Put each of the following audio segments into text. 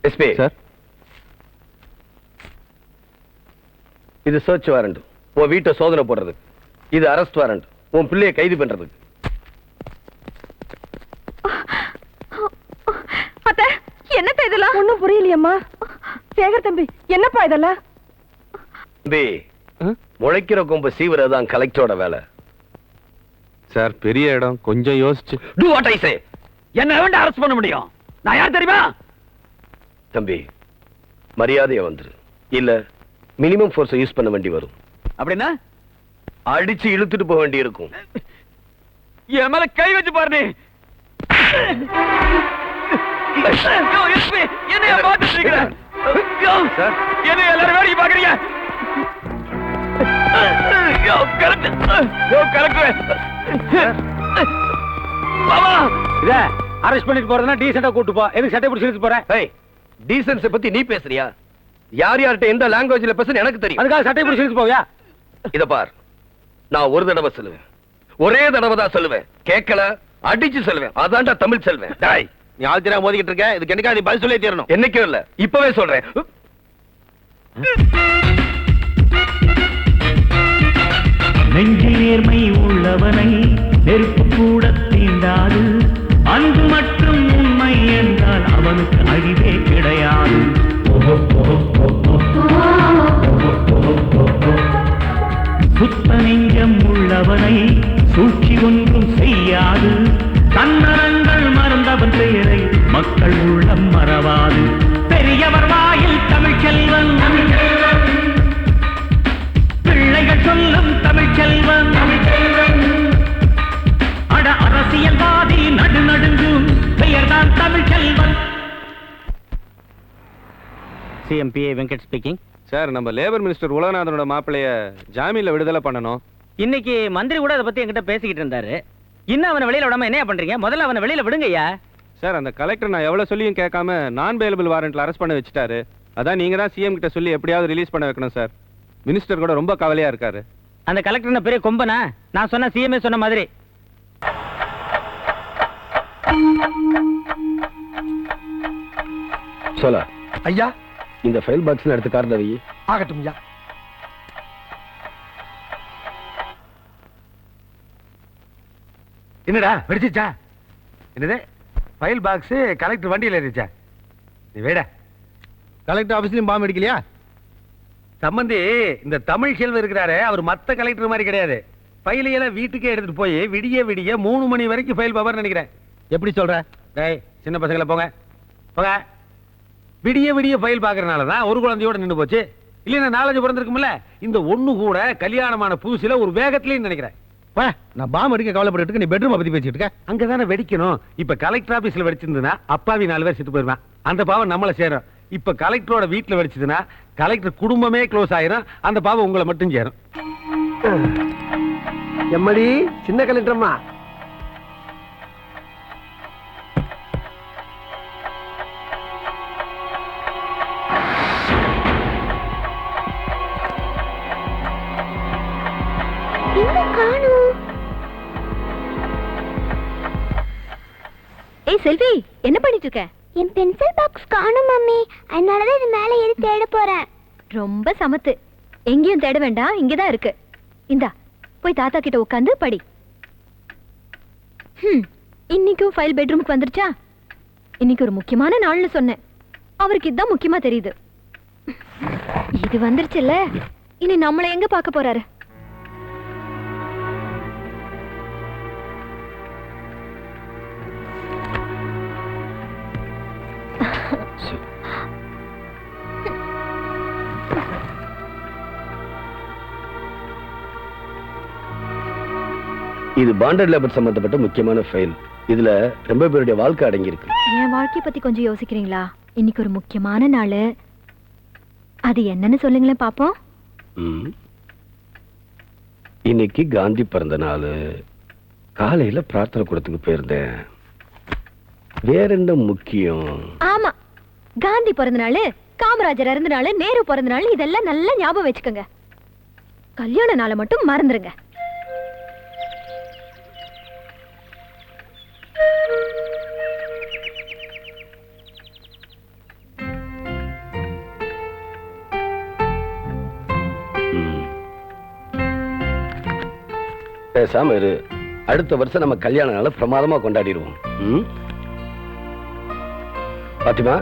SP sir, இது search warrant, உன் வீட்டை சோதனை போடுறதுக்கு. இது அரெஸ்ட் வாரண்ட், உன் பிள்ளையை கைது பண்றதுக்கு. அத்தை, என்னத்த இதெல்லாம்? ஒண்ணும் புரியலையம்மா. சேகர் தம்பி, என்னப்பா இதெல்லாம்? தம்பி, முளைக்கிற கொம்பு சீவுறதுதான் கலெக்டரோட வேலை. சார் பெரிய இடம், கொஞ்சம் யோசிச்சு. Do what I say. என்ன வேண்டாம் அரெஸ்ட் பண்ண முடியும்? நான் யார் தெரியுமா? தம்பி, மரியாதையா வந்துரு, இல்ல மினிமம் ஃபோர்ஸ் யூஸ் பண்ண வேண்டி வரும். அப்படின்னா அடிச்சு இழுத்துட்டு போக வேண்டி இருக்கும். என் மேல கை வச்சு பாரு நீ. என்னைய பார்த்துட்டு இருக்கிற? என்ன எல்லாரும் வேடிக்கை பாக்குறீங்க? அரெஸ்ட் பண்ணிட்டு போறதுன்னா டீசெண்டா கூட்டு போ. எதுக்கு சட்டை பிடிச்சி இழுத்து போற? டீசன்ஸை பத்தி நீ பேசுறியா? யார் யார்கிட்ட எந்த லாங்குவேஜ்ல பேசுன்னு எனக்கு தெரியும். அதுக்காக சட்டை பிடிச்சி இழுத்து போவியா? இத பார், நான் ஒரு தடவை சொல்லுவேன், ஒரே தடவை தான் சொல்லுவேன். கேட்கல அடிச்சு சொல்லுவேன். அதான்டா தமிழ் செல்வேன். டாய், நீ ஆள்திரா மோதிக்கிட்டு இருக்க, இதுக்கு என்னக்கா நீ பதில் சொல்லி தீரணும். என்னைக்கும் இல்ல, இப்பவே சொல்றேன். நெஞ்சில் நேர்மை உள்ளவனை நெருப்பு கூட தீண்டாது. அன்பு மற்றும் உண்மை என்றால் அவனுக்கு அழிவே கிடையாது. சுத்த நெஞ்சம் உள்ளவனை சூழ்ச்சி ஒன்றும் செய்யாது. தன்னரங்கள் மறந்தவன் பெயரை மக்கள் உள்ளம் மறவாது. பெரியவர் வாயில் தமிழ் செல்வன், பிள்ளைகள் சொல்லும் தமிழ் செல்வன். அட அரசியல்வாதி நடுநடுங்கும் பெயர்தான் தமிழ் செல்வன். சிஎம்பிஏ வெங்கட் ஸ்பீக்கிங். சார், நம்ம லேபர் மினிஸ்டர் உலகநாதனோட மாப்பிளைய ஜாமீன்ல விடுதலை பண்ணணும். இன்னைக்கு மந்திரி கூட அதை பத்தி என்கிட்ட பேசிக்கிட்டு இருந்தாரு. இன்னும் அவனை வெளியில விடாம என்ன பண்றீங்க? முதல்ல அவனை வெளியில விடுங்கய்யா. சார், அந்த கலெக்டர் நான் எவ்வளவு சொல்லியும் கேட்காம நான் பெயிலபிள் வாரண்ட்ல அரெஸ்ட் பண்ண வச்சுட்டாரு. அதான் நீங்க தான் சிஎம் கிட்ட சொல்லி எப்படியாவது ரிலீஸ் பண்ண வைக்கணும் சார். மினிஸ்டர் கூட ரொம்ப கவலையா இருக்காரு. அந்த கலெக்டர் பெரிய கொம்பனா? நான் சொன்ன சிஎம்ஏ சொன்ன மாதிரி. சொல்ல ஐயா, இந்த ஃபைல் பாக்ஸ்ல எடுத்து கார்ல வை. ஆகட்டும் ஐயா. என்னடா வெடிச்சிச்சா? என்னது ஃபைல் பாக்ஸ் கலெக்டர் வண்டியில் ஏறிச்சா? நீ வேட கலெக்டர் ஆபீஸ்லயும் பாம்பு அடிக்கலையா? சம்பந்தி, இந்த தமிழ் செல்வம் இருக்கிறாரு, அவர் மத்த கலெக்டர் மாதிரி கிடையாது. ஃபைலையெல்லாம் வீட்டுக்கே எடுத்துட்டு போய் விடிய விடிய 3 மணி வரைக்கும் ஃபைல் பாப்பார் நினைக்கிறேன். எப்படி சொல்ற? டேய், சின்ன பசங்களை போங்க போங்க. விடிய விடிய ஃபைல் பாக்குறதுனால தான் ஒரு குழந்தையோட நின்று போச்சு. இல்லைன்னா நாலஞ்சு பிறந்திருக்கும்ல. இந்த ஒண்ணு கூட கல்யாணமான புதுசுல ஒரு வேகத்திலேயே நினைக்கிறேன். நான் பாம்பு அடிக்க கவலைப்பட்டு நீ பெட்ரூம் பத்தி பேசிட்டு இருக்க. அங்கதானே வெடிக்கணும். இப்ப கலெக்டர் ஆபீஸ்ல வெடிச்சிருந்தா அப்பாவி 4 பேர் செத்து போயிருவான். அந்த பாவம் நம்மள சேரும். இப்ப கலெக்டரோட வீட்டுல வெடிச்சதுன்னா கலெக்டர் குடும்பமே க்ளோஸ் ஆயிரும். அந்த பாவம் உங்களை மட்டும் சேரும். எம்மடி சின்ன கலெக்டர்மா, ஏய் செல்வி, என்ன பண்ணிட்டு இருக்க? என் பென்சில் பாக்ஸ் காணோம் மம்மி. அதனாலதான் இது மேல ஏறி தேட போறேன். ரொம்ப சமத்து. எங்கேயும் தேட வேண்டாம், இங்கதான் இருக்கு. இந்தா, போய் தாத்தா கிட்ட உட்காந்து படி. இன்னைக்கும் ஃபைல் பெட்ரூமுக்கு வந்துருச்சா? இன்னைக்கு ஒரு முக்கியமான நாள்னு சொன்னேன். அவருக்கு இதுதான் முக்கியமா தெரியுது. இது வந்துருச்சுல்ல, இனி நம்மளை எங்க பார்க்க போறாரு? இது பாண்டட் லேபர் சம்பந்தப்பட்ட முக்கியமான ஃபைல். இதுல ரொம்ப பேருடைய வாழ்க்கை அடங்கி இருக்கு. என் வாழ்க்கைய பத்தி கொஞ்சம் யோசிக்கிறீங்களா? இன்னைக்கு ஒரு முக்கியமான நாள். அது என்னன்னு சொல்லுங்களேன் பாப்போம். இன்னைக்கு காந்தி பிறந்த நாள். காலையில பிரார்த்தனை கூடத்துக்கு போயிருந்தேன். வேற என்ன முக்கியம்? ஆமா, காந்தி பிறந்த நாள், காமராஜர் இறந்த நாள், நேரு பிறந்த நாள், இதெல்லாம் நல்லா ஞாபகம் வச்சுக்கோங்க. கல்யாண நாளை மட்டும் மறந்துருங்க. பேசாம இரு. அடுத்த வருஷம் நம்ம கல்யாண நாள பிரமாதமா கொண்டாடிடுவோம். ம்? பாத்திமா,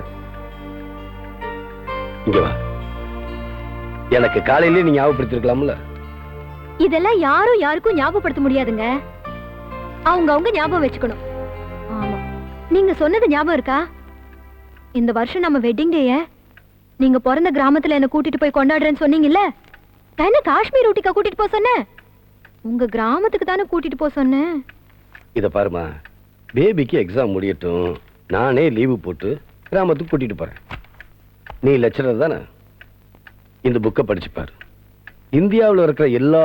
இங்க வா. எனக்கு காலையிலே நீ ஞாபகப்படுத்திருக்கலாம்ல. இதெல்லாம் யாரும் யாருக்கும் ஞாபகப்படுத்த முடியாதுங்க. அவங்க ஞாபகம் வச்சுக்கணும். ஆமா, நீங்க சொன்னது ஞாபகம் இருக்கா? இந்த வருஷம் நம்ம வெட்டிங் டேய நீங்க பிறந்த கிராமத்துல என்ன கூட்டிட்டு போய் கொண்டாடுறேன்னு சொன்னீங்கல்ல. நான் என்ன காஷ்மீர் ஊட்டிக்கா கூட்டிட்டு போக சொன்னேன்? உங்க கிராமத்துக்கு தானே கூட்டிட்டு போக சொன்னேன். இத பாருமா, பேபிக்கு எக்ஸாம் முடியட்டும், நானே லீவு போட்டு கிராமத்துக்கு கூட்டிட்டு போறேன். நீ லெக்சரர் தானே, இந்த புக்கை படிச்சு பாரு. இந்தியாவில் இருக்கிற எல்லா